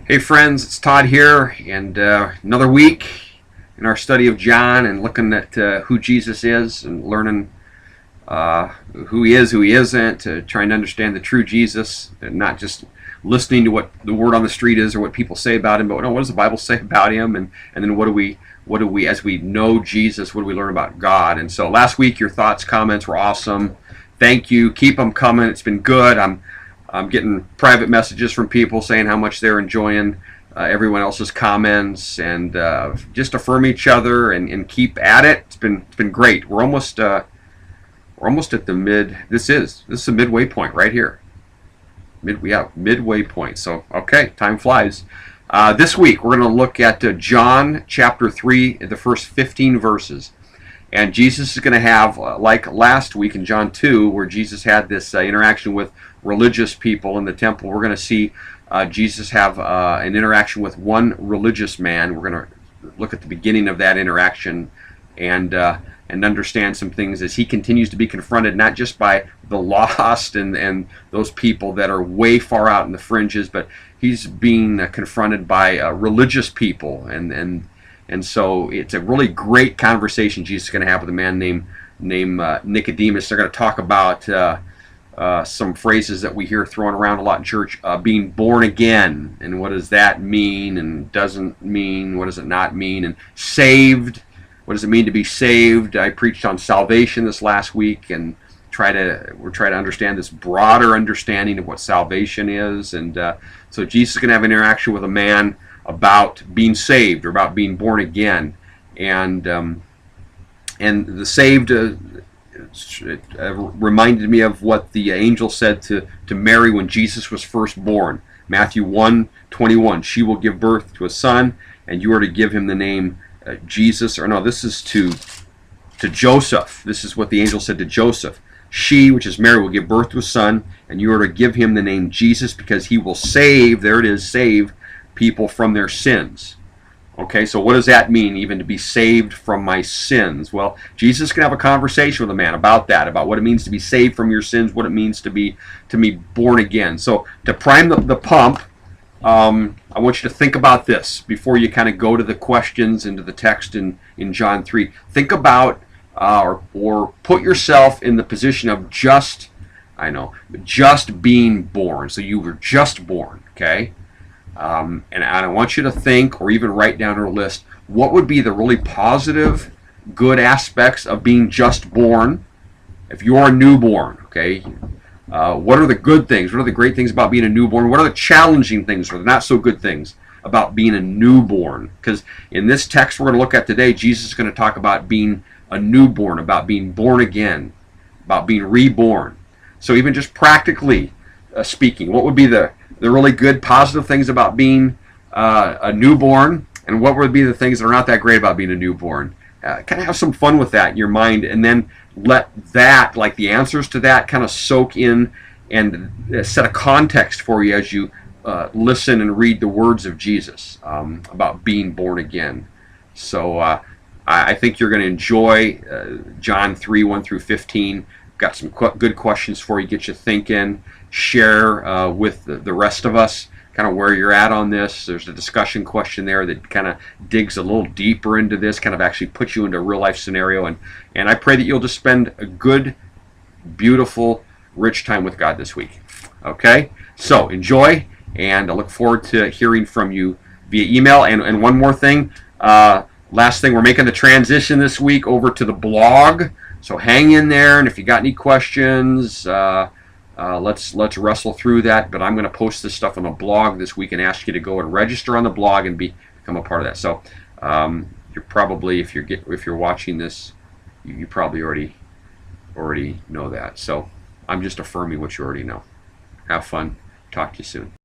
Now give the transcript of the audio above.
Hey friends, it's Todd here, and another week in our study of John and looking at who Jesus is and learning who he is, who he isn't, trying to understand the true Jesus and not just listening to what the word on the street is or what people say about him, but what does the Bible say about him, and then what do we, as we know Jesus, what do we learn about God? And so last week your thoughts, comments were awesome. Thank you. Keep them coming. It's been good. I'm getting private messages from people saying how much they're enjoying everyone else's comments, and just affirm each other and keep at it. It's been great. We're almost at the mid. This is a midway point right here. Midway point. So okay, time flies. This week we're going to look at John chapter 3, the first 15 verses. And Jesus is going to have, like last week in John 2, where Jesus had this interaction with religious people in the temple, we're going to see Jesus have an interaction with one religious man. We're going to look at the beginning of that interaction and understand some things as he continues to be confronted not just by the lost and those people that are way far out in the fringes, but he's being confronted by religious people, and so it's a really great conversation Jesus is going to have with a man named Nicodemus. They're going to talk about some phrases that we hear thrown around a lot in church, being born again, and what does that mean and doesn't mean, what does it not mean, and saved, what does it mean to be saved. I preached on salvation this last week, and we're trying to understand this broader understanding of what salvation is, and so Jesus is going to have an interaction with a man about being saved or about being born again, and the saved reminded me of what the angel said to Mary when Jesus was first born. Matthew 1:21. She will give birth to a son, and you are to give him the name Jesus. Or no, this is to Joseph. This is what the angel said to Joseph. She, which is Mary, will give birth to a son, and you are to give him the name Jesus, because he will save. There it is, save people from their sins. Okay, so what does that mean, even to be saved from my sins? Well, Jesus can have a conversation with a man about that, about what it means to be saved from your sins, what it means to be born again. So to prime the pump, I want you to think about this before you kind of go to the questions into the text in John 3. Think about or put yourself in the position of just being born. So you were just born, okay? And I want you to think, or even write down a list, what would be the really positive, good aspects of being just born if you're a newborn, okay? What are the good things? What are the great things about being a newborn? What are the challenging things or the not so good things about being a newborn? Because in this text we're going to look at today, Jesus is going to talk about being a newborn, about being born again, about being reborn. So even just practically speaking, what would be the really good, positive things about being a newborn, and what would be the things that are not that great about being a newborn? Kind of have some fun with that in your mind, and then let that, like the answers to that, kind of soak in and set a context for you as you listen and read the words of Jesus about being born again. So I think you're going to enjoy John 3, 1 through 15. Got some good questions for you, get you thinking. Share with the rest of us kind of where you're at on this. There's a discussion question there that kind of digs a little deeper into this, kind of actually puts you into a real life scenario, and I pray that you'll just spend a good, beautiful, rich time with God this week. Okay, so enjoy, and I look forward to hearing from you via email. And one more thing, last thing, we're making the transition this week over to the blog, so hang in there, and if you got any questions, let's wrestle through that. But I'm going to post this stuff on the blog this week and ask you to go and register on the blog and become a part of that. So you're probably, if you're watching this, you probably already know that. So I'm just affirming what you already know. Have fun. Talk to you soon.